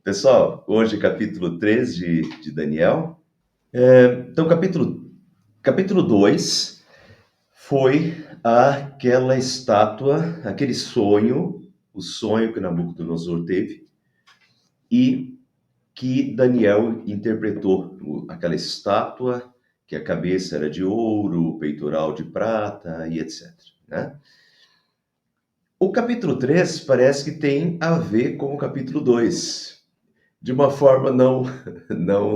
Pessoal, hoje capítulo 3 de Daniel. Então, capítulo 2 foi aquela estátua, aquele sonho, o sonho que Nabucodonosor teve e que Daniel interpretou. Aquela estátua, que a cabeça era de ouro, o peitoral de prata e etc. Né? O capítulo 3 parece que tem a ver com o capítulo 2, de uma forma não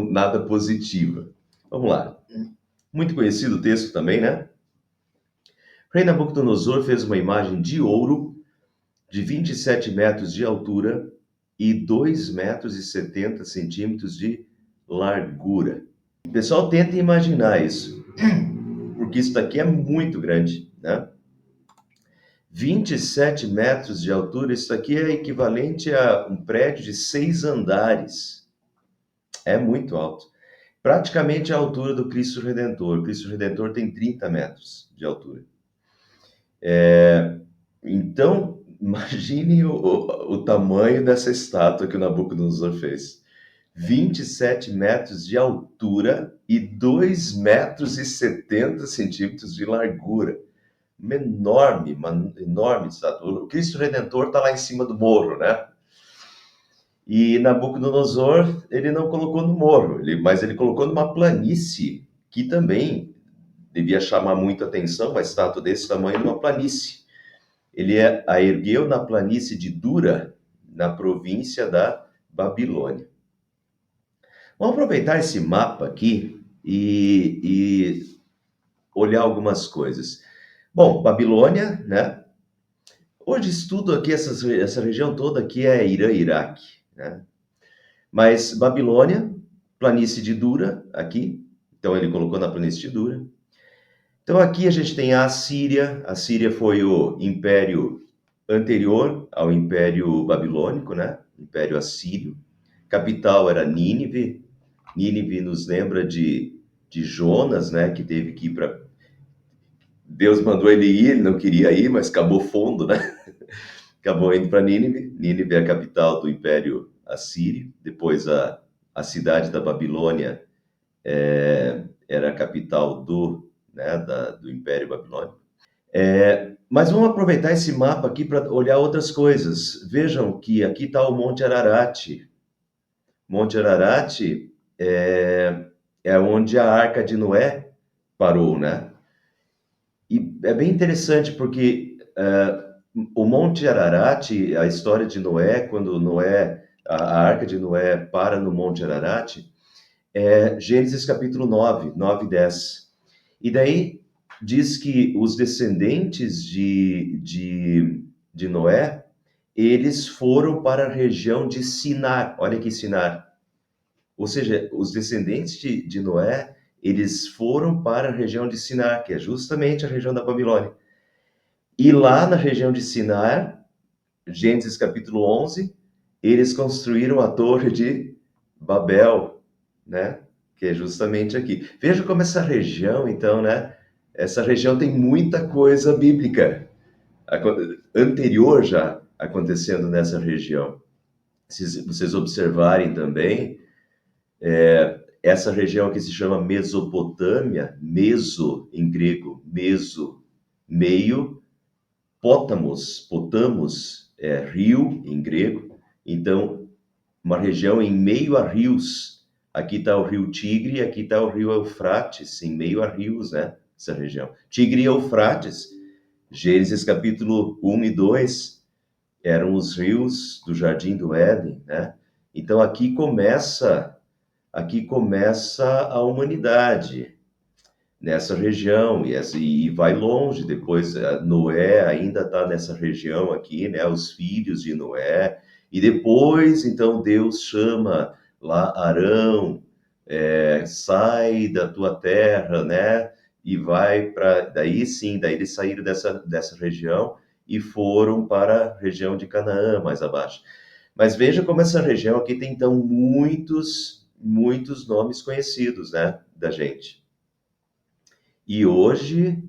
nada positiva. Vamos lá. Muito conhecido o texto também, né? O rei Nabucodonosor fez uma imagem de ouro de 27 metros de altura e 2 metros e 70 centímetros de largura. O pessoal tenta imaginar isso, porque isso daqui é muito grande, né? 27 metros de altura, isso aqui é equivalente a um prédio de 6 andares. É muito alto. Praticamente a altura do Cristo Redentor. O Cristo Redentor tem 30 metros de altura. Então, imagine o tamanho dessa estátua que o Nabucodonosor fez. 27 metros de altura e 2 metros e 70 centímetros de largura. Uma enorme estátua. O Cristo Redentor está lá em cima do morro, né? E Nabucodonosor, ele não colocou no morro, mas ele colocou numa planície, que também devia chamar muita atenção, uma estátua desse tamanho numa planície. Ele a ergueu na planície de Dura, na província da Babilônia. Vamos aproveitar esse mapa aqui e olhar algumas coisas. Bom, Babilônia, né? Hoje estudo aqui essa região toda aqui é Irã, Iraque, né? Mas Babilônia, planície de Dura, aqui. Então ele colocou na planície de Dura. Então aqui a gente tem a Assíria. A Síria foi o império anterior ao Império Babilônico, né? Império Assírio. Capital era Nínive. Nínive nos lembra de Jonas, né? Que teve que ir para... Deus mandou ele ir, ele não queria ir, mas acabou fundo, né? Acabou indo para Nínive. Nínive é a capital do Império Assírio. Depois a cidade da Babilônia era a capital do Império Babilônico. Mas vamos aproveitar esse mapa aqui para olhar outras coisas. Vejam que aqui está o Monte Ararat. Monte Ararat é onde a Arca de Noé parou, né? E é bem interessante porque o Monte Ararat, a história de Noé, quando a Arca de Noé para no Monte Ararat, é Gênesis capítulo 9, 9 e 10. E daí diz que os descendentes de Noé, eles foram para a região de Sinar. Olha aqui, Sinar. Ou seja, os descendentes de Noé, eles foram para a região de Sinar, que é justamente a região da Babilônia. E lá na região de Sinar, Gênesis capítulo 11, eles construíram a Torre de Babel, né? Que é justamente aqui. Veja como essa região, então, né? Essa região tem muita coisa bíblica anterior já acontecendo nessa região. Se vocês observarem também, essa região que se chama Mesopotâmia, meso em grego, meso, meio, potamos é rio em grego, então uma região em meio a rios. Aqui está o rio Tigre, aqui está o rio Eufrates, em meio a rios, né? Essa região. Tigre e Eufrates, Gênesis capítulo 1 e 2, eram os rios do Jardim do Éden, né? Então aqui começa a humanidade nessa região e vai longe. Depois Noé ainda está nessa região aqui, né? Os filhos de Noé. E depois, então, Deus chama lá Arão, sai da tua terra, né? E vai para... Daí sim, daí eles saíram dessa região e foram para a região de Canaã, mais abaixo. Mas veja como essa região aqui tem, então, muitos nomes conhecidos, né? Da gente. E hoje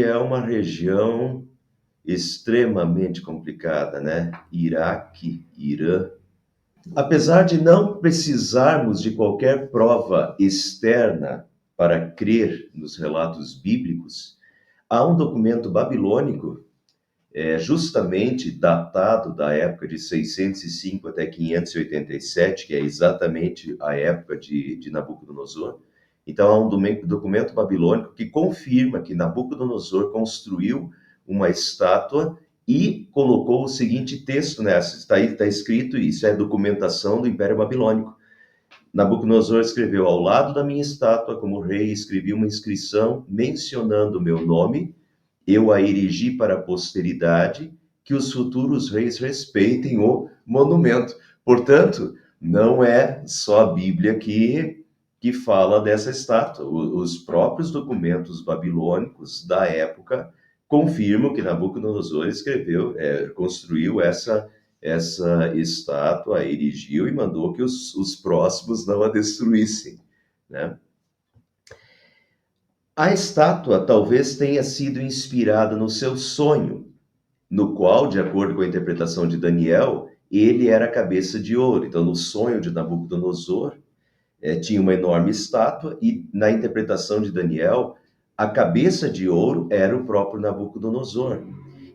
é uma região extremamente complicada, né? Iraque, Irã, Apesar de não precisarmos de qualquer prova externa para crer nos relatos bíblicos, há um documento babilônico, justamente datado da época de 605 até 587, que é exatamente a época de Nabucodonosor. Então, há um documento babilônico que confirma que Nabucodonosor construiu uma estátua e colocou o seguinte texto nessa. Está aí, está escrito, isso é documentação do Império Babilônico. Nabucodonosor escreveu: ao lado da minha estátua, como rei, escrevi uma inscrição mencionando o meu nome. Eu a erigi para a posteridade, que os futuros reis respeitem o monumento. Portanto, não é só a Bíblia que fala dessa estátua. Os próprios documentos babilônicos da época confirmam que Nabucodonosor escreveu, construiu essa estátua, a erigiu e mandou que os próximos não a destruíssem, né? A estátua talvez tenha sido inspirada no seu sonho, no qual, de acordo com a interpretação de Daniel, ele era a cabeça de ouro. Então, no sonho de Nabucodonosor, tinha uma enorme estátua, e na interpretação de Daniel, a cabeça de ouro era o próprio Nabucodonosor.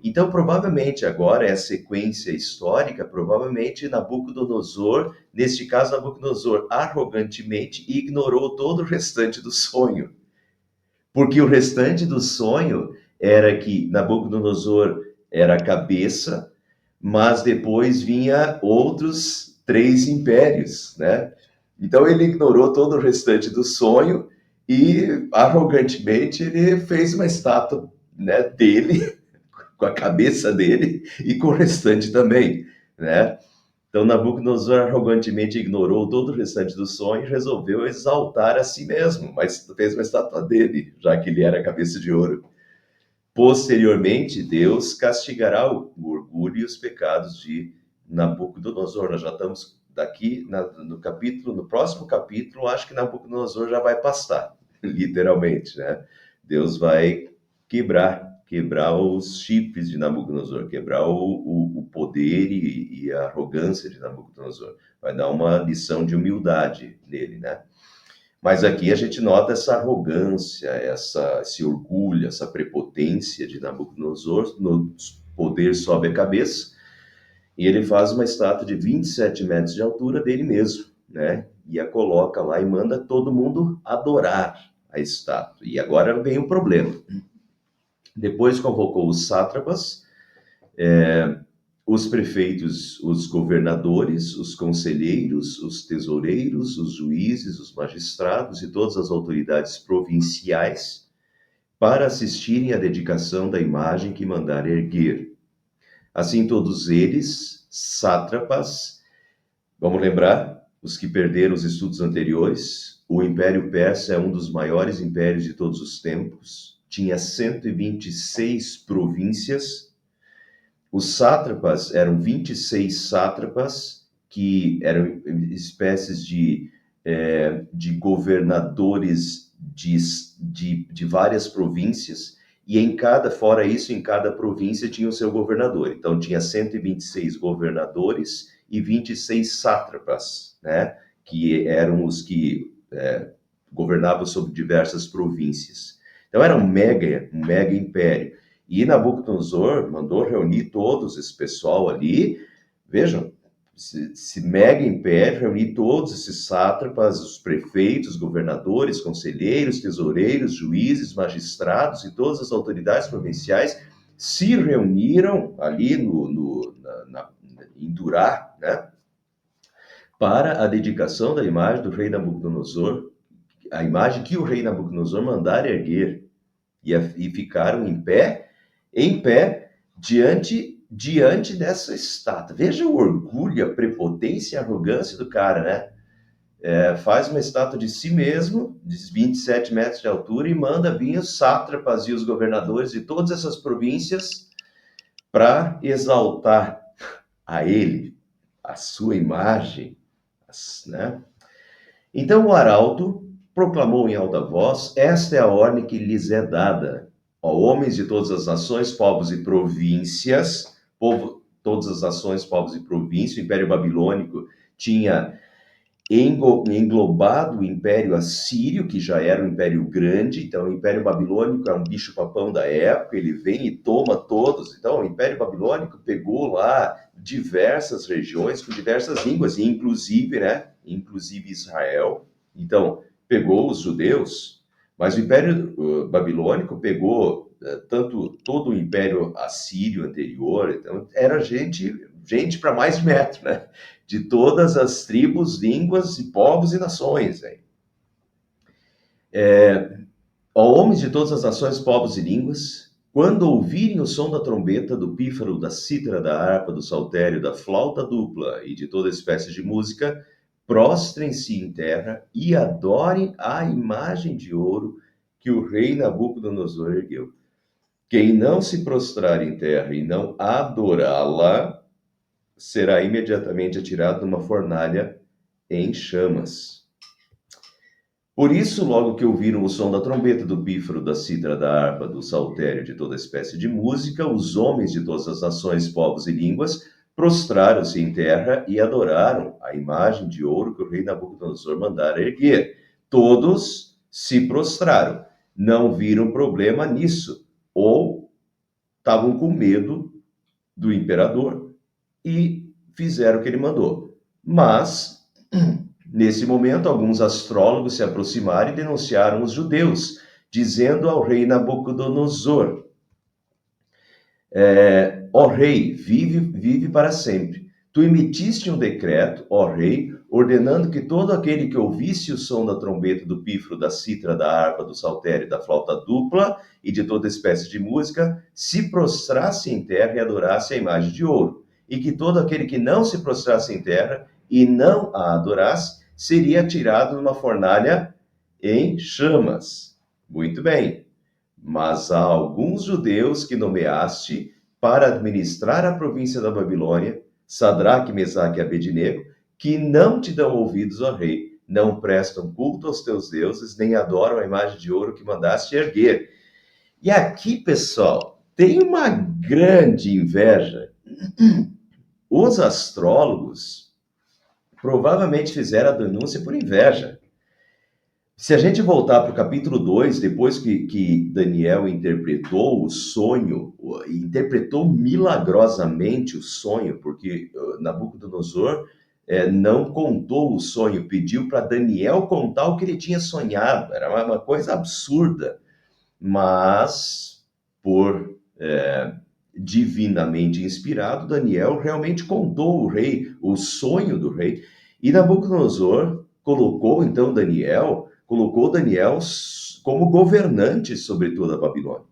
Então, provavelmente, agora é a sequência histórica, provavelmente Nabucodonosor, neste caso, Nabucodonosor arrogantemente ignorou todo o restante do sonho. Porque o restante do sonho era que Nabucodonosor era a cabeça, mas depois vinha outros 3 impérios, né? Então ele ignorou todo o restante do sonho e arrogantemente ele fez uma estátua, né, dele, com a cabeça dele e com o restante também, né? Então Nabucodonosor arrogantemente ignorou todo o restante do sonho e resolveu exaltar a si mesmo, mas fez uma estátua dele, já que ele era a cabeça de ouro. Posteriormente, Deus castigará o orgulho e os pecados de Nabucodonosor. Nós já estamos daqui no próximo capítulo, acho que Nabucodonosor já vai pastar, literalmente, né? Deus vai quebrar os chifres de Nabucodonosor, quebrar o poder e a arrogância de Nabucodonosor. Vai dar uma lição de humildade nele, né? Mas aqui a gente nota essa arrogância, esse orgulho, essa prepotência de Nabucodonosor, no poder sobe a cabeça, e ele faz uma estátua de 27 metros de altura dele mesmo, né? E a coloca lá e manda todo mundo adorar a estátua. E agora vem o problema. Depois convocou os sátrapas, os prefeitos, os governadores, os conselheiros, os tesoureiros, os juízes, os magistrados e todas as autoridades provinciais para assistirem à dedicação da imagem que mandara erguer. Assim, todos eles, sátrapas, vamos lembrar, os que perderam os estudos anteriores, o Império Persa é um dos maiores impérios de todos os tempos, tinha 126 províncias. Os sátrapas eram 26 sátrapas, que eram espécies de governadores de várias províncias, e fora isso, em cada província tinha o seu governador. Então, tinha 126 governadores e 26 sátrapas, né? Que eram os que governavam sobre diversas províncias. Então, era um mega império. E Nabucodonosor mandou reunir todos esse pessoal ali. Vejam, esse mega império, reunir todos esses sátrapas, os prefeitos, governadores, conselheiros, tesoureiros, juízes, magistrados e todas as autoridades provinciais se reuniram ali em Durá, né, para a dedicação da imagem do rei Nabucodonosor, a imagem que o rei Nabucodonosor mandara erguer, e ficaram em pé diante dessa estátua. Veja o orgulho, a prepotência e a arrogância do cara, né? Faz uma estátua de si mesmo, de 27 metros de altura, e manda vir os sátrapas e os governadores de todas essas províncias para exaltar a ele, a sua imagem, né? Então o arauto proclamou em alta voz: esta é a ordem que lhes é dada, ó homens de todas as nações, povos e províncias, todas as nações, povos e províncias. O Império Babilônico tinha englobado o Império Assírio, que já era um império grande. Então o Império Babilônico é um bicho-papão da época, ele vem e toma todos. Então o Império Babilônico pegou lá diversas regiões com diversas línguas, inclusive Israel. Então pegou os judeus, mas o Império Babilônico pegou tanto todo o Império Assírio anterior. Então era gente para mais de metro, né? De todas as tribos, línguas e povos e nações. Ó homens de todas as nações, povos e línguas, quando ouvirem o som da trombeta, do pífaro, da cítara, da harpa, do saltério, da flauta dupla e de toda espécie de música, prostrem-se em terra e adorem a imagem de ouro que o rei Nabucodonosor ergueu. Quem não se prostrar em terra e não adorá-la, será imediatamente atirado numa fornalha em chamas. Por isso, logo que ouviram o som da trombeta, do pífaro, da cítara, da harpa, do saltério, de toda espécie de música, os homens de todas as nações, povos e línguas prostraram-se em terra e adoraram a imagem de ouro que o rei Nabucodonosor mandara erguer. Todos se prostraram, não viram problema nisso, ou estavam com medo do imperador e fizeram o que ele mandou. Mas, nesse momento, alguns astrólogos se aproximaram e denunciaram os judeus, dizendo ao rei Nabucodonosor: ó rei, vive para sempre. Tu emitiste um decreto, ó rei, ordenando que todo aquele que ouvisse o som da trombeta, do pífaro, da cítara, da harpa, do saltério, da flauta dupla e de toda espécie de música, se prostrasse em terra e adorasse a imagem de ouro. E que todo aquele que não se prostrasse em terra e não a adorasse, seria atirado numa fornalha em chamas. Muito bem. Mas há alguns judeus que nomeaste para administrar a província da Babilônia, Sadraque, Mesaque e Abednego, que não te dão ouvidos, ó rei, não prestam culto aos teus deuses, nem adoram a imagem de ouro que mandaste erguer. E aqui, pessoal, tem uma grande inveja. Os astrólogos provavelmente fizeram a denúncia por inveja. Se a gente voltar para o capítulo 2, depois que Daniel interpretou o sonho, interpretou milagrosamente o sonho, porque Nabucodonosor não contou o sonho, pediu para Daniel contar o que ele tinha sonhado. Era uma coisa absurda, mas por divinamente inspirado, Daniel realmente contou ao rei o sonho do rei, e Nabucodonosor colocou Daniel como governante sobre toda a Babilônia.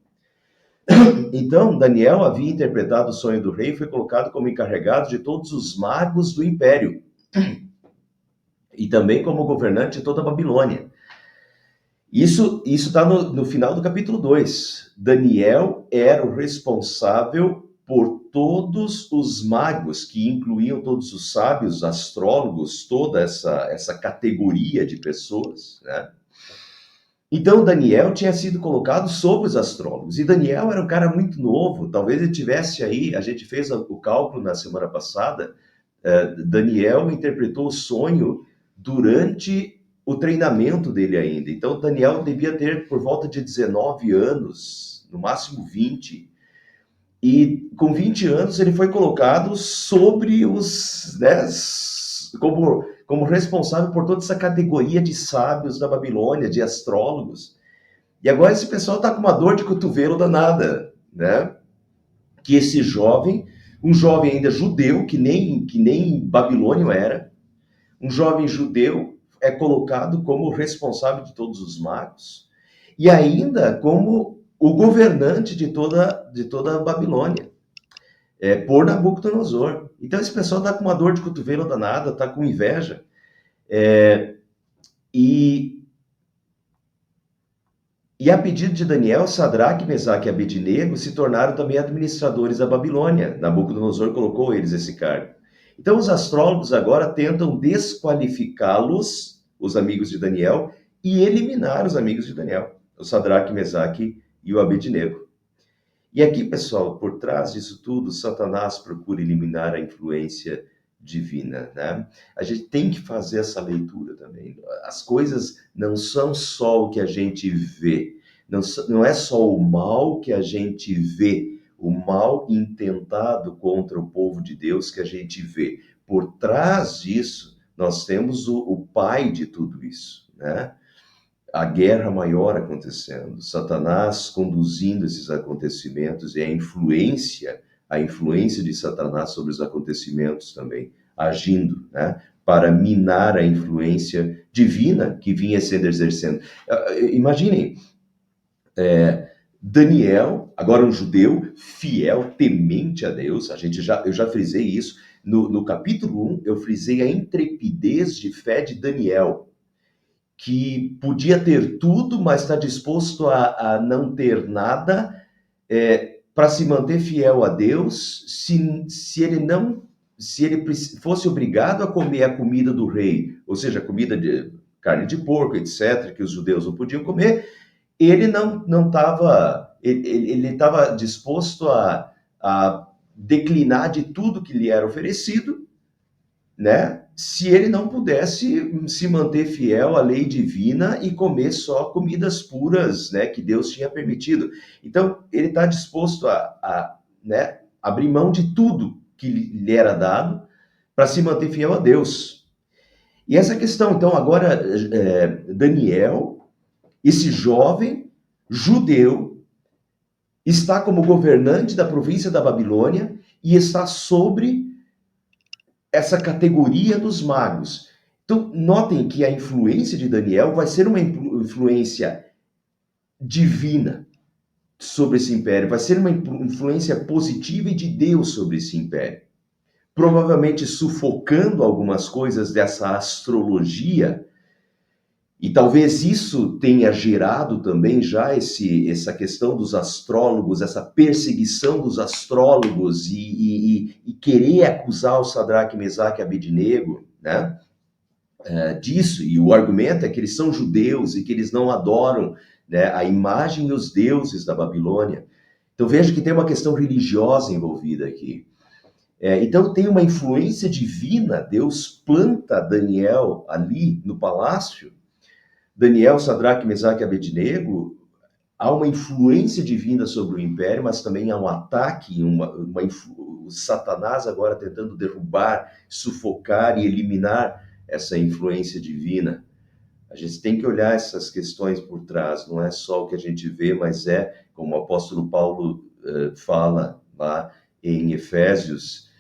Então, Daniel havia interpretado o sonho do rei e foi colocado como encarregado de todos os magos do império, e também como governante de toda a Babilônia. Isso está no final do capítulo 2. Daniel era o responsável por todos os magos, que incluíam todos os sábios, astrólogos, toda essa categoria de pessoas, né? Então, Daniel tinha sido colocado sobre os astrólogos. E Daniel era um cara muito novo. Talvez ele tivesse aí, a gente fez o cálculo na semana passada, Daniel interpretou o sonho durante o treinamento dele ainda. Então, Daniel devia ter por volta de 19 anos, no máximo 20. E com 20 anos ele foi colocado sobre os, né, como responsável por toda essa categoria de sábios da Babilônia, de astrólogos. E agora esse pessoal está com uma dor de cotovelo danada, né? Que esse jovem, um jovem ainda judeu, que nem babilônio era, um jovem judeu é colocado como responsável de todos os magos e ainda como o governante de toda a Babilônia, por Nabucodonosor. Então esse pessoal está com uma dor de cotovelo danada, está com inveja. E a pedido de Daniel, Sadraque, Mesaque e Abednego se tornaram também administradores da Babilônia. Nabucodonosor colocou eles esse cargo. Então os astrólogos agora tentam desqualificá-los, os amigos de Daniel, e eliminar os amigos de Daniel, o Sadraque, Mesaque e o Abednego. E aqui, pessoal, por trás disso tudo, Satanás procura eliminar a influência divina, né? A gente tem que fazer essa leitura também. As coisas não são só o que a gente vê, não é só o mal que a gente vê, o mal intentado contra o povo de Deus que a gente vê. Por trás disso, nós temos o pai de tudo isso, né? A guerra maior acontecendo, Satanás conduzindo esses acontecimentos e a influência de Satanás sobre os acontecimentos também, agindo, né, para minar a influência divina que vinha sendo exercendo. Imaginem, Daniel, agora um judeu fiel, temente a Deus, eu já frisei isso, no capítulo 1, eu frisei a intrepidez de fé de Daniel, que podia ter tudo, mas está disposto a não ter nada, para se manter fiel a Deus, se ele fosse obrigado a comer a comida do rei, ou seja, comida de carne de porco, etc., que os judeus não podiam comer, ele não estava, ele estava disposto a declinar de tudo que lhe era oferecido, né? Se ele não pudesse se manter fiel à lei divina e comer só comidas puras, né, que Deus tinha permitido. Então, ele está disposto né, abrir mão de tudo que lhe era dado para se manter fiel a Deus. E essa questão, então, agora, Daniel, esse jovem judeu, está como governante da província da Babilônia e está sobre essa categoria dos magos. Então, notem que a influência de Daniel vai ser uma influência divina sobre esse império, vai ser uma influência positiva e de Deus sobre esse império. Provavelmente sufocando algumas coisas dessa astrologia, e talvez isso tenha gerado também já essa questão dos astrólogos, essa perseguição dos astrólogos e querer acusar o Sadraque, Mesaque e Abednego, né? Disso, e o argumento é que eles são judeus e que eles não adoram, né, a imagem e os deuses da Babilônia. Então veja que tem uma questão religiosa envolvida aqui. Então tem uma influência divina, Deus planta Daniel ali no palácio, Daniel, Sadraque, Mesaque e Abednego, há uma influência divina sobre o império, mas também há um ataque, o Satanás agora tentando derrubar, sufocar e eliminar essa influência divina. A gente tem que olhar essas questões por trás, não é só o que a gente vê, mas como o apóstolo Paulo fala lá em Efésios,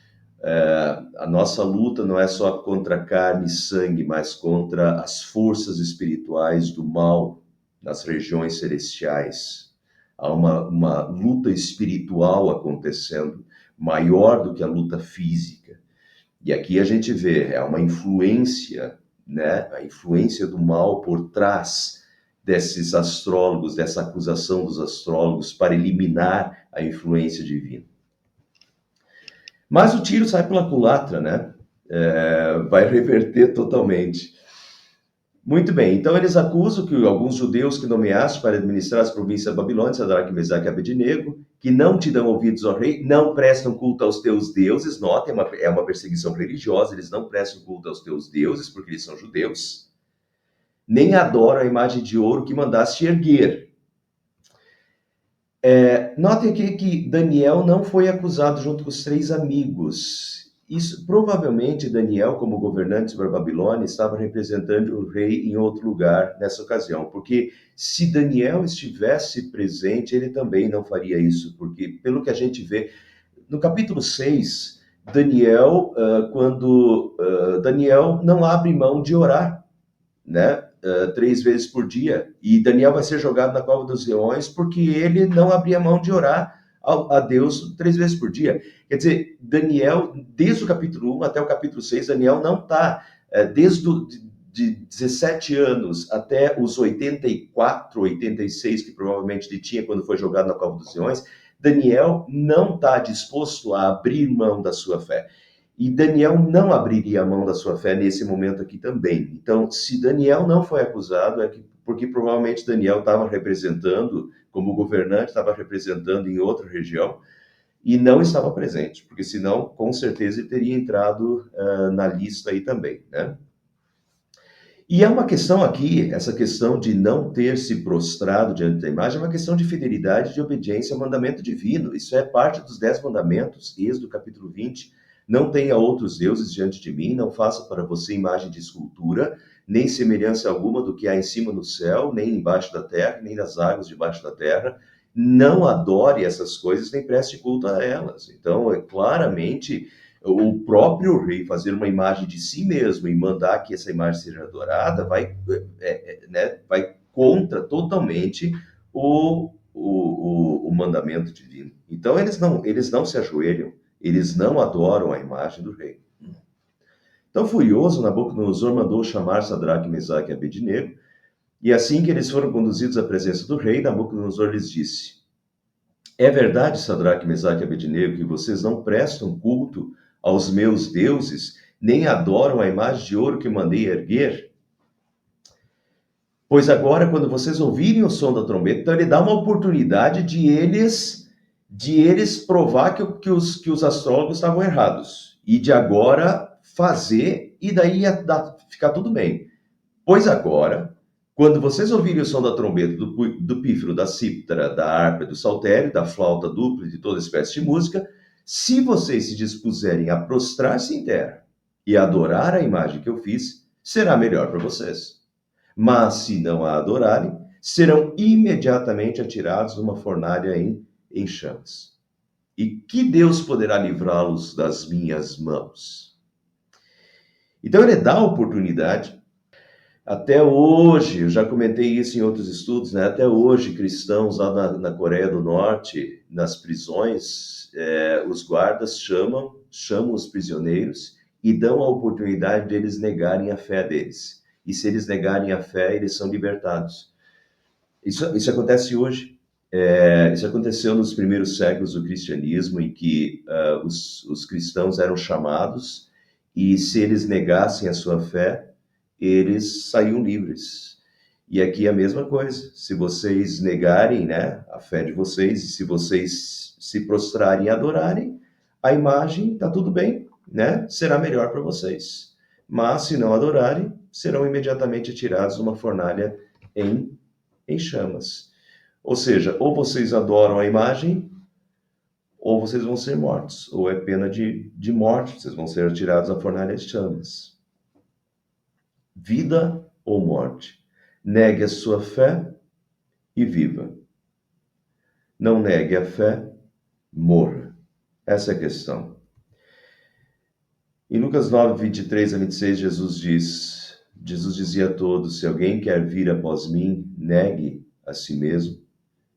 a nossa luta não é só contra carne e sangue, mas contra as forças espirituais do mal nas regiões celestiais. Há uma luta espiritual acontecendo, maior do que a luta física. E aqui a gente vê, é uma influência, né? A influência do mal por trás desses astrólogos, dessa acusação dos astrólogos para eliminar a influência divina. Mas o tiro sai pela culatra, né? Vai reverter totalmente. Muito bem, então eles acusam que alguns judeus que nomeaste para administrar as províncias da Babilônia, Sadraque, Mesaque e Abednego, que não te dão ouvidos ao rei, não prestam culto aos teus deuses. Notem, é uma perseguição religiosa, eles não prestam culto aos teus deuses, porque eles são judeus, nem adoram a imagem de ouro que mandaste erguer. Notem aqui que Daniel não foi acusado junto com os 3 amigos. Isso, provavelmente, Daniel, como governante sobre a Babilônia, estava representando o rei em outro lugar nessa ocasião, porque se Daniel estivesse presente, ele também não faria isso, porque, pelo que a gente vê, no capítulo 6, Daniel não abre mão de orar, né? 3 vezes por dia, e Daniel vai ser jogado na cova dos leões porque ele não abria mão de orar a Deus 3 vezes por dia. Quer dizer, Daniel, desde o capítulo 1 até o capítulo 6, Daniel não está, de 17 anos até os 84, 86, que provavelmente ele tinha quando foi jogado na cova dos leões, Daniel não está disposto a abrir mão da sua fé. E Daniel não abriria a mão da sua fé nesse momento aqui também. Então, se Daniel não foi acusado, porque provavelmente Daniel estava representando, como governante, estava representando em outra região, e não estava presente, porque senão, com certeza, ele teria entrado na lista aí também, né? E é uma questão aqui, essa questão de não ter se prostrado diante da imagem, é uma questão de fidelidade e de obediência ao mandamento divino. Isso é parte dos 10 mandamentos, Êxodo capítulo 20. Não tenha outros deuses diante de mim, não faça para você imagem de escultura, nem semelhança alguma do que há em cima no céu, nem embaixo da terra, nem nas águas debaixo da terra. Não adore essas coisas, nem preste culto a elas. Então, é claramente o próprio rei fazer uma imagem de si mesmo e mandar que essa imagem seja adorada vai contra totalmente o mandamento divino. Então eles não se ajoelham, eles não adoram a imagem do rei. Então, furioso, Nabucodonosor mandou chamar Sadraque, Mesaque e Abednego, e assim que eles foram conduzidos à presença do rei, Nabucodonosor lhes disse: é verdade, Sadraque, Mesaque e Abednego, que vocês não prestam culto aos meus deuses, nem adoram a imagem de ouro que mandei erguer? Pois agora, quando vocês ouvirem o som da trombeta, então ele dá uma oportunidade de eles provar que os astrólogos estavam errados. E de agora fazer, e daí ficar tudo bem. Pois agora, quando vocês ouvirem o som da trombeta, do pífaro, da cítara, da harpa, do saltério, da flauta dupla e de toda espécie de música, se vocês se dispuserem a prostrar-se em terra e adorar a imagem que eu fiz, será melhor para vocês. Mas se não a adorarem, serão imediatamente atirados numa fornalha em chamas. E que Deus poderá livrá-los das minhas mãos? Então ele dá a oportunidade. Até hoje, eu já comentei isso em outros estudos, né? Até hoje, cristãos lá na Coreia do Norte, nas prisões, os guardas chamam os prisioneiros e dão a oportunidade de eles negarem a fé deles. E se eles negarem a fé, eles são libertados. Isso acontece hoje. Isso aconteceu nos primeiros séculos do cristianismo, em que os cristãos eram chamados e se eles negassem a sua fé, eles saíam livres. E aqui é a mesma coisa. Se vocês negarem, né, a fé de vocês, e se vocês se prostrarem e adorarem a imagem, tá tudo bem, né? Será melhor para vocês. Mas se não adorarem, serão imediatamente atirados numa fornalha em chamas. Ou seja, ou vocês adoram a imagem, ou vocês vão ser mortos, ou é pena de morte, vocês vão ser atirados na fornalha de chamas. Vida ou morte. Negue a sua fé e viva. Não negue a fé, morra. Essa é a questão. Em Lucas 9, 23 a 26, Jesus dizia a todos: se alguém quer vir após mim, negue a si mesmo,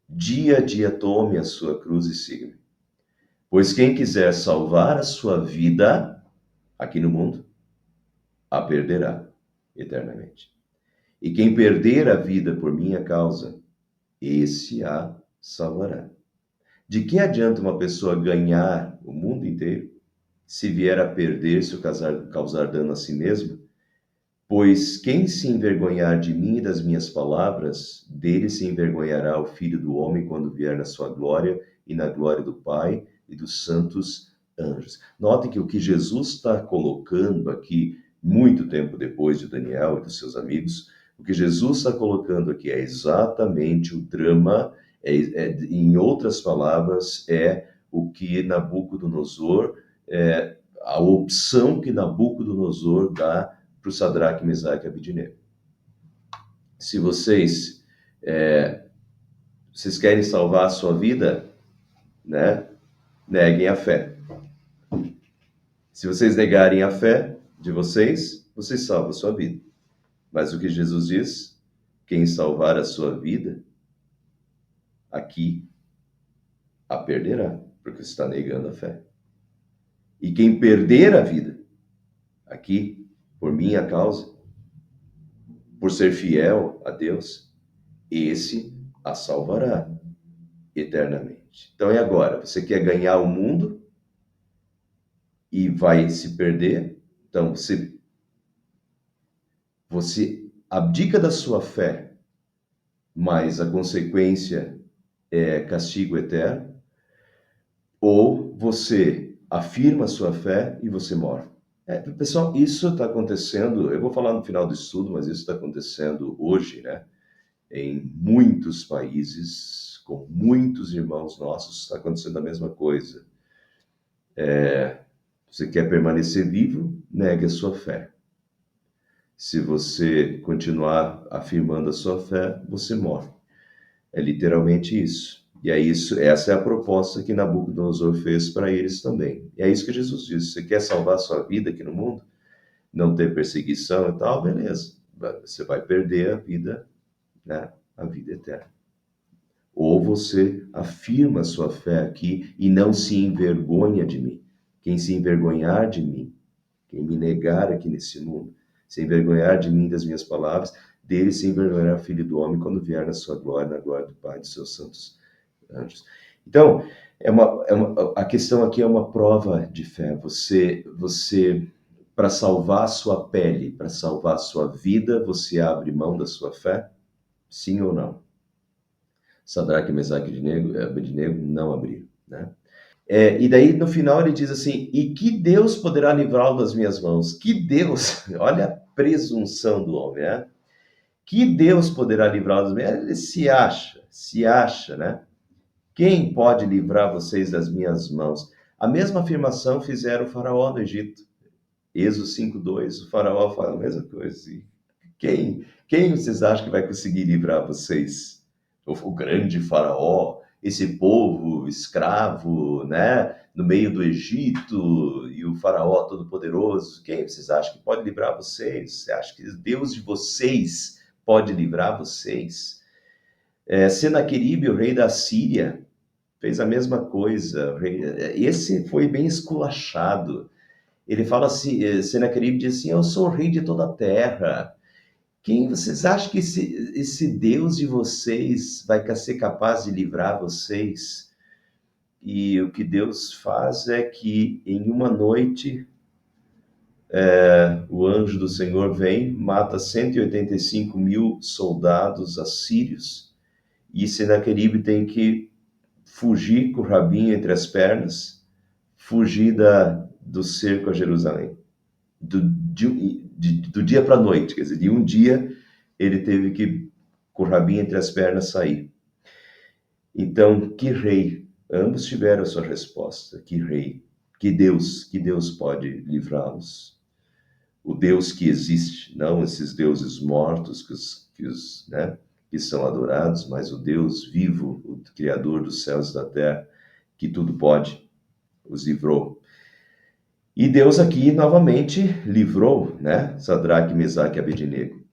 dia a dia tome a sua cruz e siga-me. Pois quem quiser salvar a sua vida aqui no mundo, a perderá eternamente. E quem perder a vida por minha causa, esse a salvará. De que adianta uma pessoa ganhar o mundo inteiro se vier a perder-se ou causar dano a si mesmo? Pois quem se envergonhar de mim e das minhas palavras, dele se envergonhará o Filho do Homem quando vier na sua glória e na glória do Pai e dos santos anjos. Notem que o que Jesus está colocando aqui, muito tempo depois de Daniel e dos seus amigos, o que Jesus está colocando aqui é exatamente o drama, em outras palavras, é o que Nabucodonosor, a opção que Nabucodonosor dá para o Sadraque, Mesaque e Abednego. Se vocês querem salvar a sua vida, né, neguem a fé. Se vocês negarem a fé de vocês salvam a sua vida. Mas o que Jesus diz, quem salvar a sua vida, aqui, a perderá, porque você está negando a fé. E quem perder a vida, aqui, por minha causa, por ser fiel a Deus, esse a salvará eternamente. Então, e agora? Você quer ganhar o mundo e vai se perder? Então, você abdica da sua fé, mas a consequência é castigo eterno. ou você afirma a sua fé e você morre. Pessoal, isso está acontecendo, eu vou falar no final do estudo, mas isso está acontecendo hoje, né? Em muitos países, com muitos irmãos nossos, está acontecendo a mesma coisa. Você quer permanecer vivo? Negue a sua fé. Se você continuar afirmando a sua fé, você morre. É literalmente isso. E é isso, essa é a proposta que Nabucodonosor fez para eles também. E é isso que Jesus disse: você quer salvar a sua vida aqui no mundo? Não ter perseguição e tal? Beleza. Você vai perder a vida, né? A vida eterna. Ou você afirma a sua fé aqui e não se envergonha de mim. Quem se envergonhar de mim, quem me negar aqui nesse mundo, se envergonhar de mim, das minhas palavras, dele se envergonhará o Filho do Homem quando vier na sua glória, na glória do Pai e dos seus santos anjos. Então, a questão aqui é uma prova de fé. Você para salvar a sua pele, para salvar a sua vida, você abre mão da sua fé? Sim ou não? Sadraque, Mesaque e Abednego não abriram, né? E daí no final ele diz assim: e que Deus poderá livrá-lo das minhas mãos? Que Deus, olha a presunção do homem, né? Que Deus poderá livrá-lo das minhas mãos? Ele se acha, né? Quem pode livrar vocês das minhas mãos? A mesma afirmação fizeram o faraó no Egito. Êxodo 5:2, o faraó fala a mesma coisa. E quem vocês acham que vai conseguir livrar vocês? O grande faraó, esse povo escravo, né, no meio do Egito, e o faraó todo-poderoso, quem vocês acham que pode livrar vocês? Você acha que Deus de vocês pode livrar vocês? Senaqueribe, o rei da Síria, fez a mesma coisa. Esse foi bem esculachado. Ele fala assim, Senaqueribe diz assim: eu sou o rei de toda a terra. Quem vocês acham que esse Deus de vocês vai ser capaz de livrar vocês? E o que Deus faz é que em uma noite o anjo do Senhor vem, mata 185 mil soldados assírios, e Senaqueribe tem que fugir com o rabinho entre as pernas, fugir do cerco a Jerusalém. Do dia para a noite, quer dizer, de um dia ele teve que, com o rabinho entre as pernas, sair. Então, que rei? Ambos tiveram a sua resposta. Que rei? Que Deus pode livrá-los. O Deus que existe, não esses deuses mortos que são adorados, mas o Deus vivo, o Criador dos céus e da terra, que tudo pode, os livrou. E Deus aqui novamente livrou, né? Sadraque, Mesaque e Abednego.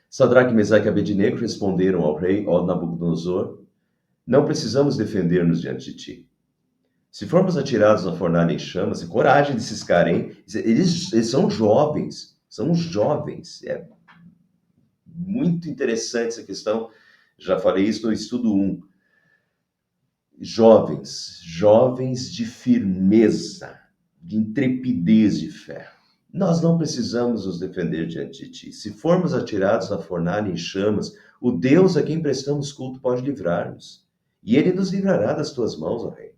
Sadraque, Mesaque e Abednego responderam ao rei, ao Nabucodonosor: não precisamos defender-nos diante de ti. Se formos atirados na fornalha em chamas, coragem desses caras, hein? Eles são jovens. É muito interessante essa questão. Já falei isso no estudo 1. Jovens de firmeza, de intrepidez de fé. Nós não precisamos nos defender diante de ti. Se formos atirados na fornalha em chamas, o Deus a quem prestamos culto pode livrar-nos. E ele nos livrará das tuas mãos, ó rei.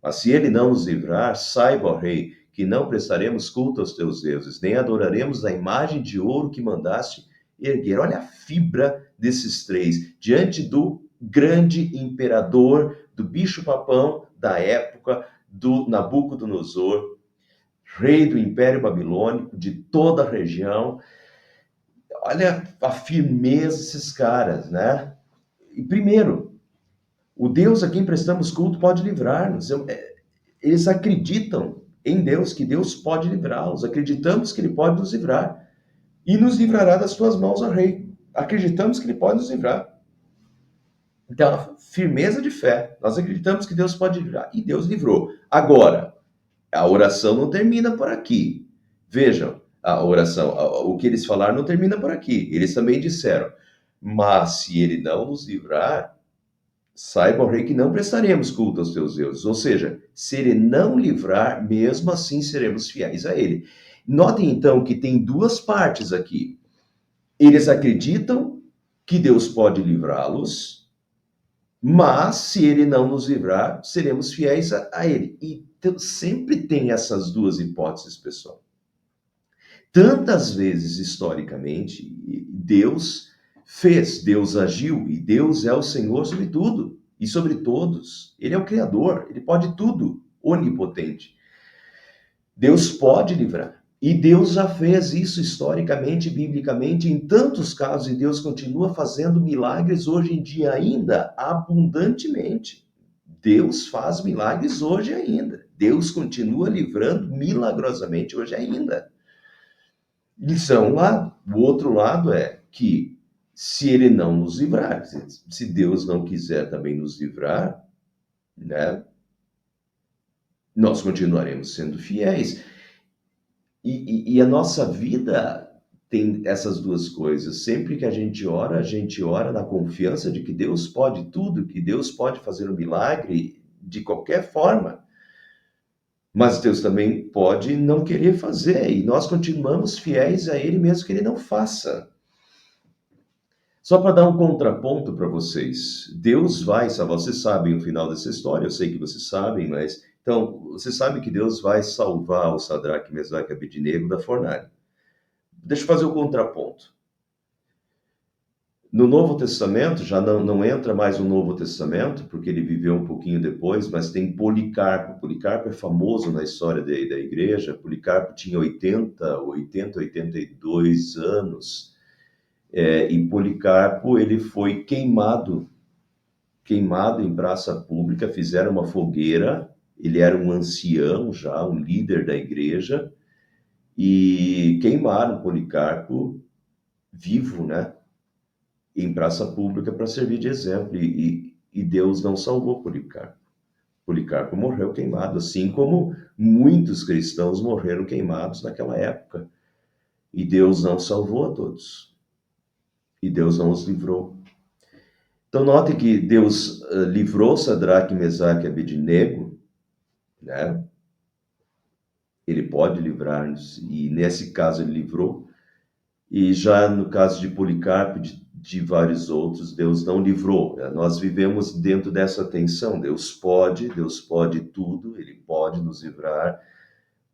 Mas se ele não nos livrar, saiba, ó rei, que não prestaremos culto aos teus deuses, nem adoraremos a imagem de ouro que mandaste erguer. Olha a fibra desses três, diante do grande imperador, do bicho-papão da época, do Nabucodonosor, rei do Império Babilônico, de toda a região. Olha a firmeza desses caras, né? E primeiro, o Deus a quem prestamos culto pode livrar-nos. Eles acreditam em Deus, que Deus pode livrá-los. Acreditamos que Ele pode nos livrar. E nos livrará das tuas mãos, ó Rei. Acreditamos que Ele pode nos livrar. Então, firmeza de fé. Nós acreditamos que Deus pode livrar. E Deus livrou. Agora, a oração não termina por aqui. Vejam, a oração, o que eles falaram não termina por aqui. Eles também disseram: mas se Ele não nos livrar, saiba, ó rei, que não prestaremos culto aos teus deuses. Ou seja, se ele não livrar, mesmo assim seremos fiéis a ele. Notem então que tem duas partes aqui. Eles acreditam que Deus pode livrá-los, Mas, se ele não nos livrar, seremos fiéis a ele. Então, sempre tem essas duas hipóteses, pessoal. Tantas vezes, historicamente, Deus fez, Deus agiu, e Deus é o Senhor sobre tudo e sobre todos. Ele é o Criador, ele pode tudo, onipotente. Deus pode livrar. E Deus já fez isso historicamente, biblicamente, em tantos casos, e Deus continua fazendo milagres hoje em dia ainda, abundantemente. Deus faz milagres hoje ainda. Deus continua livrando milagrosamente hoje ainda. Lição um lado. O outro lado é que, se ele não nos livrar, se Deus não quiser também nos livrar, né, nós continuaremos sendo fiéis. E a nossa vida tem essas duas coisas. Sempre que a gente ora na confiança de que Deus pode tudo, que Deus pode fazer um milagre de qualquer forma. Mas Deus também pode não querer fazer, e nós continuamos fiéis a Ele mesmo que Ele não faça. Só para dar um contraponto para vocês, Deus vai salvar. Vocês sabem o final dessa história, eu sei que vocês sabem, mas... Então, você sabe que Deus vai salvar o Sadraque, Mesaque e Abednego da fornalha. Deixa eu fazer o contraponto. No Novo Testamento, já não entra mais o Novo Testamento, porque ele viveu um pouquinho depois, mas tem Policarpo. Policarpo é famoso na história da igreja. Policarpo tinha 82 anos. E Policarpo, ele foi queimado em praça pública, fizeram uma fogueira. Ele era um ancião já, um líder da igreja, e queimaram Policarpo vivo, né? Em praça pública para servir de exemplo. E Deus não salvou Policarpo. Policarpo morreu queimado, assim como muitos cristãos morreram queimados naquela época. E Deus não salvou a todos. E Deus não os livrou. Então, note que Deus livrou Sadraque, Mesaque e Abednego, né? Ele pode livrar-nos, e nesse caso ele livrou. E já no caso de Policarpo, de vários outros, Deus não livrou. Nós vivemos dentro dessa tensão. Deus pode tudo, Ele pode nos livrar,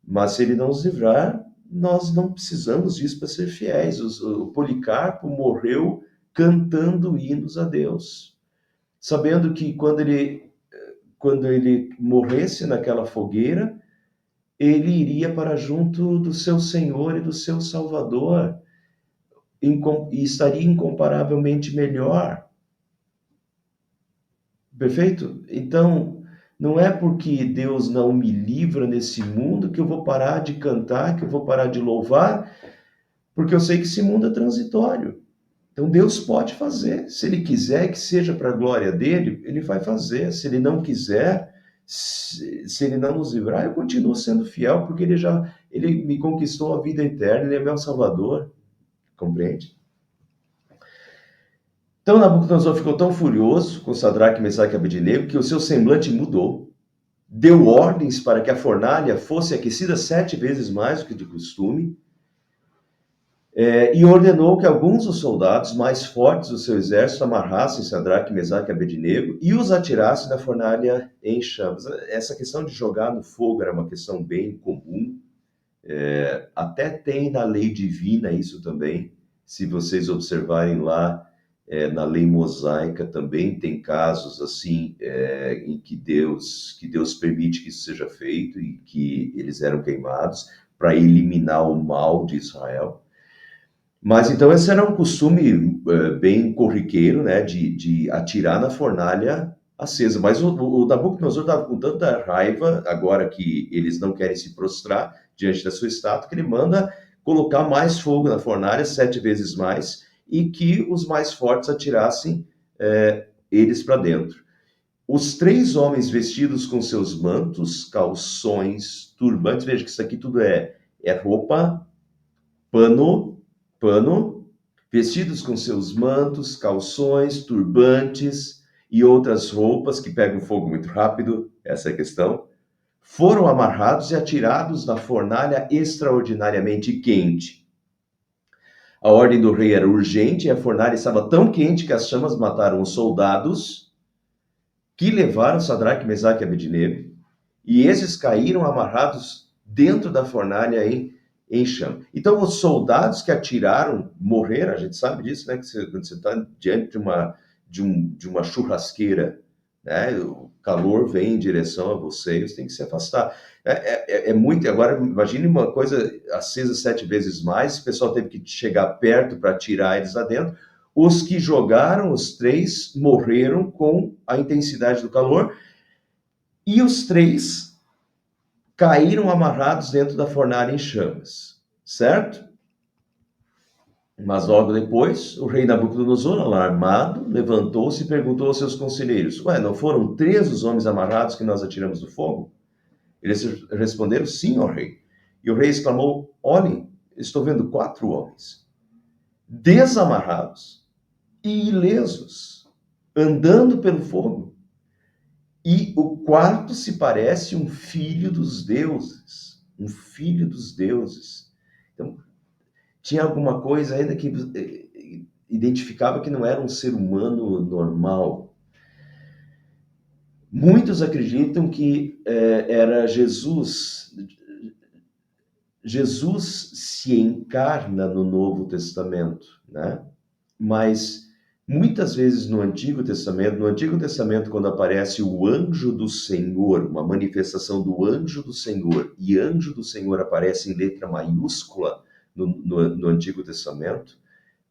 mas se Ele não nos livrar, nós não precisamos disso para ser fiéis. O Policarpo morreu cantando hinos a Deus, sabendo que quando ele morresse naquela fogueira, ele iria para junto do seu Senhor e do seu Salvador, e estaria incomparavelmente melhor. Perfeito? Então, não é porque Deus não me livra nesse mundo que eu vou parar de cantar, que eu vou parar de louvar, porque eu sei que esse mundo é transitório. Então, Deus pode fazer. Se Ele quiser que seja para a glória dele, Ele vai fazer. Se Ele não quiser, se Ele não nos livrar, eu continuo sendo fiel, porque Ele me conquistou a vida eterna, Ele é meu Salvador. Compreende? Então Nabucodonosor ficou tão furioso com Sadraque, Mesaque e Abednego que o seu semblante mudou. Deu ordens para que a fornalha fosse aquecida 7 vezes mais do que de costume, e ordenou que alguns dos soldados mais fortes do seu exército amarrassem Sadraque, Mesaque e Abednego e os atirassem da fornalha em chamas. Essa questão de jogar no fogo era uma questão bem comum. Até tem na lei divina isso também. Se vocês observarem lá, na lei mosaica também tem casos assim, em que Deus permite que isso seja feito e que eles eram queimados para eliminar o mal de Israel. Mas então esse era um costume bem corriqueiro, né, de atirar na fornalha acesa. Mas o Nabucodonosor estava com tanta raiva, agora que eles não querem se prostrar diante da sua estátua, que ele manda colocar mais fogo na fornalha, 7 vezes mais, e que os mais fortes atirassem eles para dentro. Os 3 homens vestidos com seus mantos, calções, turbantes, veja que isso aqui tudo é roupa, pano, vestidos com seus mantos, calções, turbantes e outras roupas que pegam fogo muito rápido, essa é a questão, foram amarrados e atirados na fornalha extraordinariamente quente. A ordem do rei era urgente e a fornalha estava tão quente que as chamas mataram os soldados que levaram Sadraque, Mesaque e Abednego, e esses caíram amarrados dentro da fornalha em chama. Então, os soldados que atiraram morreram, a gente sabe disso, né? Quando você está diante de uma churrasqueira, né? O calor vem em direção a você, você tem que se afastar. É muito. Agora, imagine uma coisa acesa 7 vezes mais, o pessoal teve que chegar perto para tirar eles lá dentro. Os que jogaram, os 3, morreram com a intensidade do calor, e os 3 caíram amarrados dentro da fornalha em chamas, certo? Mas logo depois, o rei Nabucodonosor, alarmado, levantou-se e perguntou aos seus conselheiros: Ué, não foram 3 os homens amarrados que nós atiramos do fogo? Eles responderam: Sim, ó rei. E o rei exclamou: Olhem, estou vendo 4 homens, desamarrados e ilesos, andando pelo fogo. E o quarto se parece um filho dos deuses. Um filho dos deuses. Então, tinha alguma coisa ainda que identificava que não era um ser humano normal. Muitos acreditam que era Jesus. Jesus se encarna no Novo Testamento, né? Mas muitas vezes no Antigo Testamento, quando aparece o anjo do Senhor, uma manifestação do anjo do Senhor, e anjo do Senhor aparece em letra maiúscula no Antigo Testamento,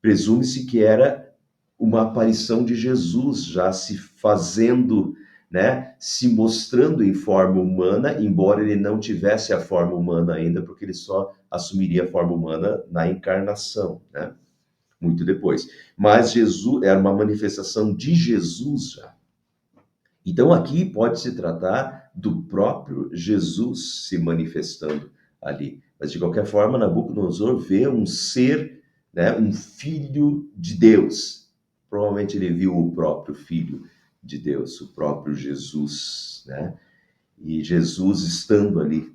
presume-se que era uma aparição de Jesus já se fazendo, né, se mostrando em forma humana, embora ele não tivesse a forma humana ainda, porque ele só assumiria a forma humana na encarnação, né? Muito depois. Mas Jesus era uma manifestação de Jesus já. Então aqui pode se tratar do próprio Jesus se manifestando ali. Mas de qualquer forma, Nabucodonosor vê um ser, né, um filho de Deus. Provavelmente ele viu o próprio filho de Deus, o próprio Jesus, né? E Jesus estando ali.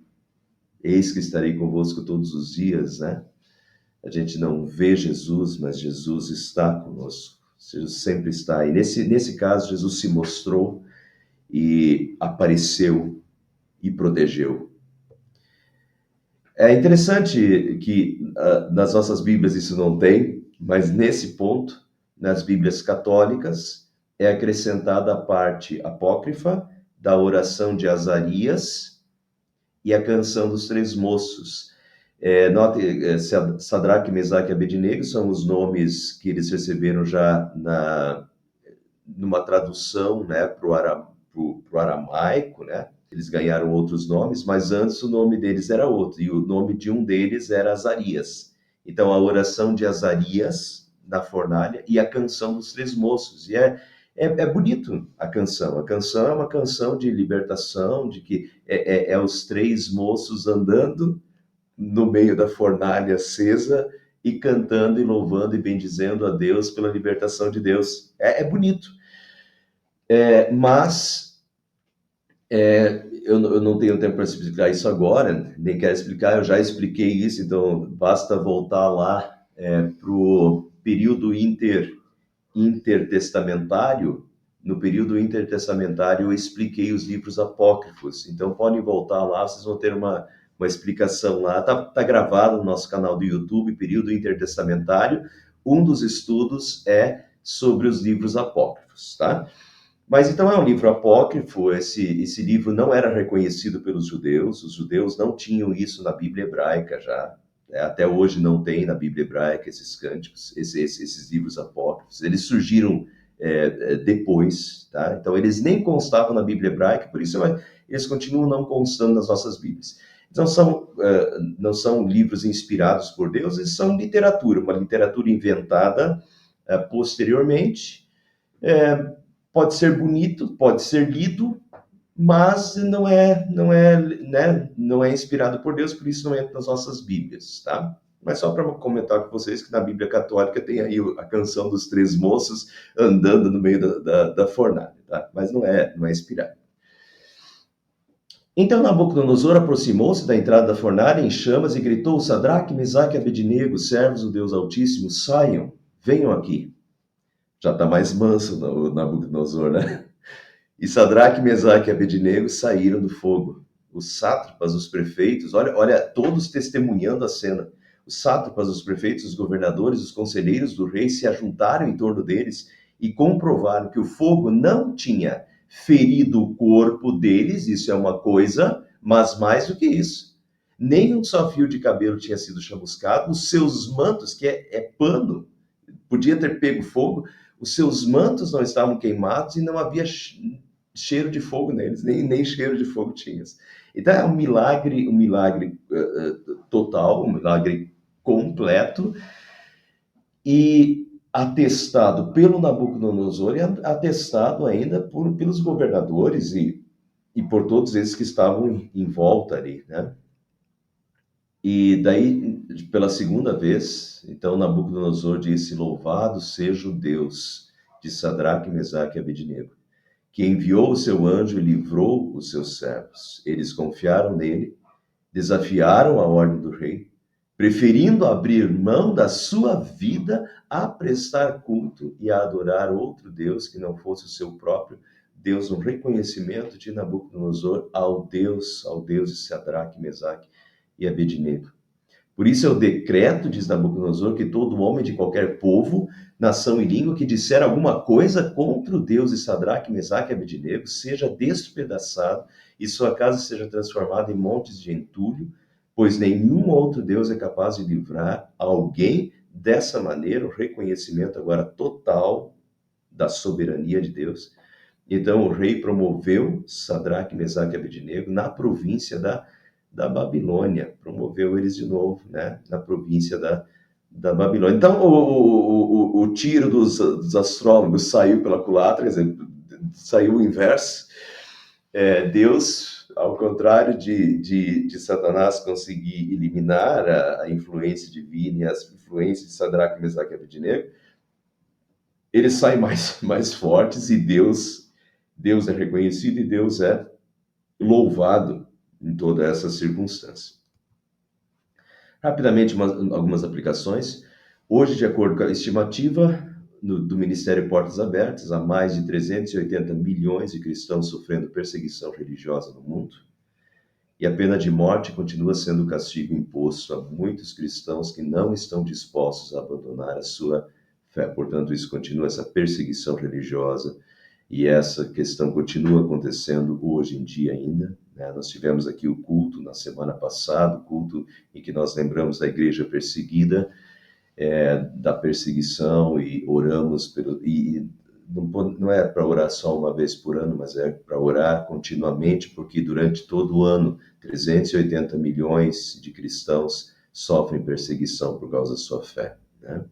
Eis que estarei convosco todos os dias, né? A gente não vê Jesus, mas Jesus está conosco. Jesus sempre está aí. Nesse caso, Jesus se mostrou e apareceu e protegeu. É interessante que nas nossas Bíblias isso não tem, mas nesse ponto, nas Bíblias católicas, é acrescentada a parte apócrifa da oração de Azarias e a canção dos 3 moços. Note, Sadraque, Mesaque e Abednego são os nomes que eles receberam já numa tradução, né, para o aramaico, né? Eles ganharam outros nomes, mas antes o nome deles era outro, e o nome de um deles era Azarias. Então, a oração de Azarias na fornalha e a canção dos 3 moços. E é bonito a canção. A canção é uma canção de libertação, de que é os 3 moços andando no meio da fornalha acesa e cantando e louvando e bendizendo a Deus pela libertação de Deus. É bonito. Mas eu não tenho tempo para explicar isso agora, nem quero explicar, eu já expliquei isso, então basta voltar lá para o período intertestamentário. No período intertestamentário eu expliquei os livros apócrifos, então podem voltar lá, vocês vão ter uma explicação lá, tá gravado no nosso canal do YouTube, período intertestamentário. Um dos estudos é sobre os livros apócrifos, tá? Mas então é um livro apócrifo, esse livro não era reconhecido pelos judeus, os judeus não tinham isso na Bíblia hebraica já, até hoje não tem na Bíblia hebraica esses cânticos, esses livros apócrifos, eles surgiram depois, tá? Então eles nem constavam na Bíblia hebraica, por isso eles continuam não constando nas nossas Bíblias. Então não são livros inspirados por Deus, eles são literatura, uma literatura inventada posteriormente, pode ser bonito, pode ser lido, mas não é inspirado por Deus, por isso não entra nas nossas Bíblias, tá? Mas só para comentar com vocês que na Bíblia Católica tem aí a canção dos 3 moços andando no meio da fornalha, tá? Mas não é inspirado. Então Nabucodonosor aproximou-se da entrada da fornalha em chamas e gritou: Sadraque, Mesaque e Abednego, servos do Deus Altíssimo, saiam, venham aqui. Já está mais manso o Nabucodonosor, né? E Sadraque, Mesaque e Abednego saíram do fogo. Os sátrapas, os prefeitos, olha, todos testemunhando a cena. Os sátrapas, os prefeitos, os governadores, os conselheiros do rei se ajuntaram em torno deles e comprovaram que o fogo não tinha ferido o corpo deles, isso é uma coisa, mas mais do que isso, nem um só fio de cabelo tinha sido chamuscado, os seus mantos, que é pano, podia ter pego fogo, os seus mantos não estavam queimados e não havia cheiro de fogo neles, nem cheiro de fogo tinha. Então é um milagre total, um milagre completo e atestado pelo Nabucodonosor e atestado ainda pelos governadores e por todos esses que estavam em volta ali, né? E daí, pela segunda vez, então Nabucodonosor disse: Louvado seja o Deus de Sadraque, Mesaque e Abednego, que enviou o seu anjo e livrou os seus servos. Eles confiaram nele, desafiaram a ordem do rei, preferindo abrir mão da sua vida a prestar culto e a adorar outro Deus que não fosse o seu próprio Deus, um reconhecimento de Nabucodonosor ao Deus de Sadraque, Mesaque e Abednego. Por isso é o decreto, diz Nabucodonosor, que todo homem de qualquer povo, nação e língua que disser alguma coisa contra o Deus de Sadraque, Mesaque e Abednego seja despedaçado e sua casa seja transformada em montes de entulho, pois nenhum outro Deus é capaz de livrar alguém dessa maneira, o reconhecimento agora total da soberania de Deus. Então o rei promoveu Sadraque, Mesaque e Abednego na província da Babilônia, promoveu eles de novo, né, na província da Babilônia. Então, o tiro dos astrólogos saiu pela culatra, quer dizer, saiu o inverso. Deus, ao contrário de Satanás conseguir eliminar a influência divina e as influências de Sadraque, Mesaque e Abednego, eles saem mais fortes e Deus é reconhecido e Deus é louvado em toda essa circunstância. Rapidamente, algumas aplicações. Hoje, de acordo com a estimativa do Ministério Portas Abertas, há mais de 380 milhões de cristãos sofrendo perseguição religiosa no mundo. E a pena de morte continua sendo o castigo imposto a muitos cristãos que não estão dispostos a abandonar a sua fé. Portanto, isso continua, essa perseguição religiosa, e essa questão continua acontecendo hoje em dia ainda, né? Nós tivemos aqui o culto na semana passada, o culto em que nós lembramos da igreja perseguida, da perseguição e oramos e não é para orar só uma vez por ano, mas é para orar continuamente, porque durante todo o ano 380 milhões de cristãos sofrem perseguição por causa da sua fé, né?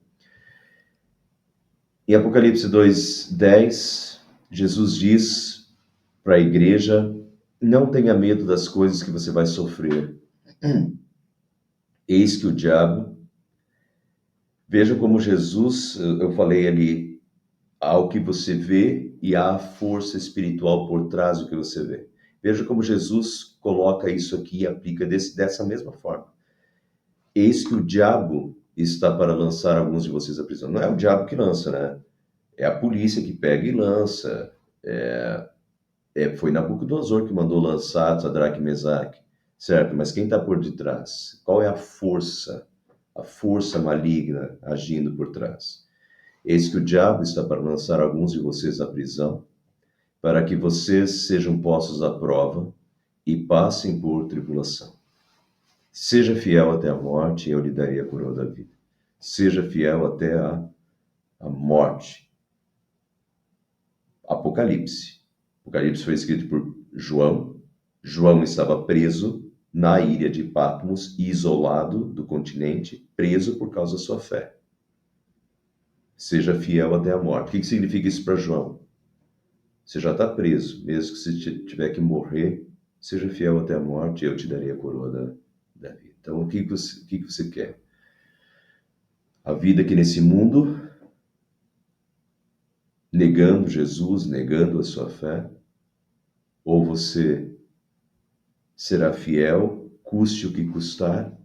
Em Apocalipse 2:10, Jesus diz para a igreja: não tenha medo das coisas que você vai sofrer. Eis que o diabo, veja como Jesus, eu falei ali, há o que você vê e há a força espiritual por trás do que você vê. Veja como Jesus coloca isso aqui e aplica dessa mesma forma. Eis que o diabo está para lançar alguns de vocês à prisão. Não é o diabo que lança, né? É a polícia que pega e lança. Foi Nabucodonosor que mandou lançar Sadraque e Mesaque, certo? Mas quem está por detrás? Qual é a força? A força maligna agindo por trás. Eis que o diabo está para lançar alguns de vocês à prisão, para que vocês sejam postos à prova e passem por tribulação. Seja fiel até a morte, e eu lhe darei a coroa da vida. Seja fiel até a morte. Apocalipse. Apocalipse foi escrito por João. João estava preso na ilha de Patmos, isolado do continente, preso por causa da sua fé. Seja fiel até a morte. O que significa isso para João? Você já está preso, mesmo que você tiver que morrer, seja fiel até a morte, eu te darei a coroa da vida. Então, o que você quer? A vida aqui nesse mundo, negando Jesus, negando a sua fé? Ou você será fiel, custe o que custar?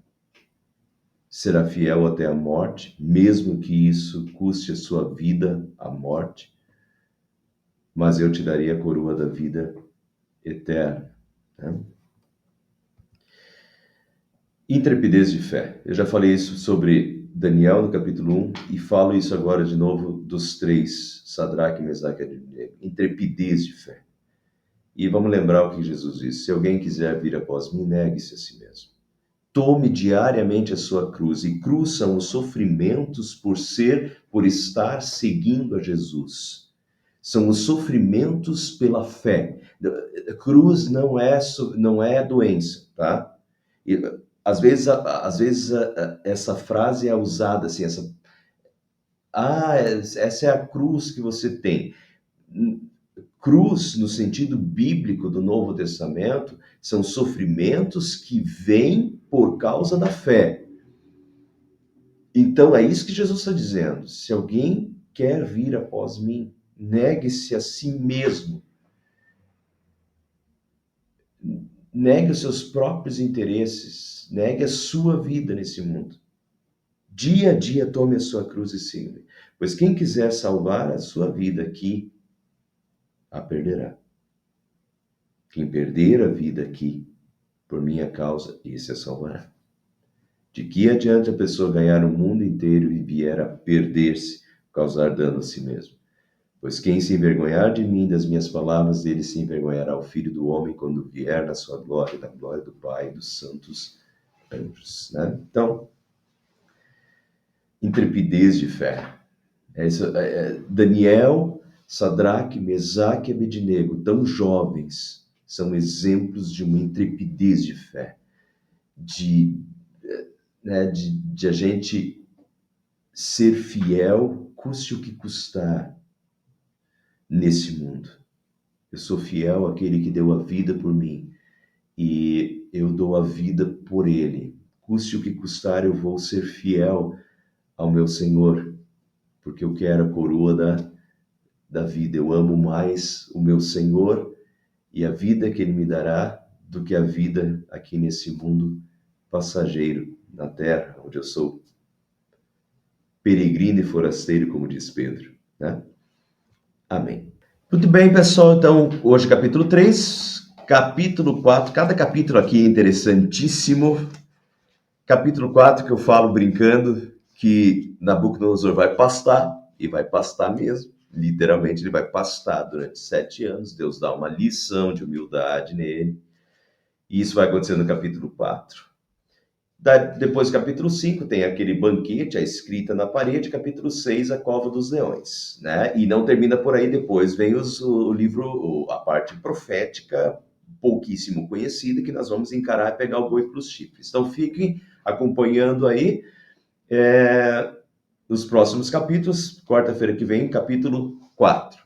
Será fiel até a morte, mesmo que isso custe a sua vida, a morte? mas eu te darei a coroa da vida eterna. Né? Intrepidez de fé. Eu já falei isso sobre Daniel no capítulo 1 e falo isso agora de novo dos três, Sadraque, Mesaque e Abednego. Intrepidez de fé. E vamos lembrar o que Jesus disse: se alguém quiser vir após mim, negue-se a si mesmo. Tome diariamente a sua cruz, e cruz são os sofrimentos por estar seguindo a Jesus. São os sofrimentos pela fé. Cruz não é doença, tá? E, às vezes essa frase é usada assim, essa é a cruz que você tem. Cruz, no sentido bíblico do Novo Testamento, são sofrimentos que vêm por causa da fé. Então, é isso que Jesus está dizendo. Se alguém quer vir após mim, negue-se a si mesmo. Negue os seus próprios interesses. Negue a sua vida nesse mundo. Dia a dia, tome a sua cruz e siga-me. Pois quem quiser salvar a sua vida aqui, a perderá. Quem perder a vida aqui, por minha causa, esse a salvará. De que adianta a pessoa ganhar o mundo inteiro e vier a perder-se, causar dano a si mesmo? Pois quem se envergonhar de mim, das minhas palavras, dele se envergonhará o Filho do Homem quando vier na sua glória, da glória do Pai e dos santos anjos. Né? Então, intrepidez de fé. Daniel, Sadraque, Mesaque e Abednego, tão jovens, são exemplos de uma intrepidez de fé, de a gente ser fiel, custe o que custar, nesse mundo. Eu sou fiel àquele que deu a vida por mim e eu dou a vida por ele. Custe o que custar, eu vou ser fiel ao meu Senhor, porque eu quero a coroa da vida. Eu amo mais o meu Senhor e a vida que ele me dará do que a vida aqui nesse mundo passageiro, na terra, onde eu sou peregrino e forasteiro, como diz Pedro, né? Amém. Muito bem, pessoal. Então, hoje capítulo 3, capítulo 4. Cada capítulo aqui é interessantíssimo. Capítulo 4, que eu falo brincando que Nabucodonosor vai pastar, e vai pastar mesmo. Literalmente, ele vai pastar durante 7 anos. Deus dá uma lição de humildade nele. E isso vai acontecer no capítulo 4. Depois, capítulo 5, tem aquele banquete, a escrita na parede. Capítulo 6, a cova dos leões. Né? E não termina por aí, depois vem o livro, a parte profética, pouquíssimo conhecida, que nós vamos encarar e pegar o boi para os chifres. Então, fiquem acompanhando aí os próximos capítulos. Quarta-feira que vem, capítulo 4.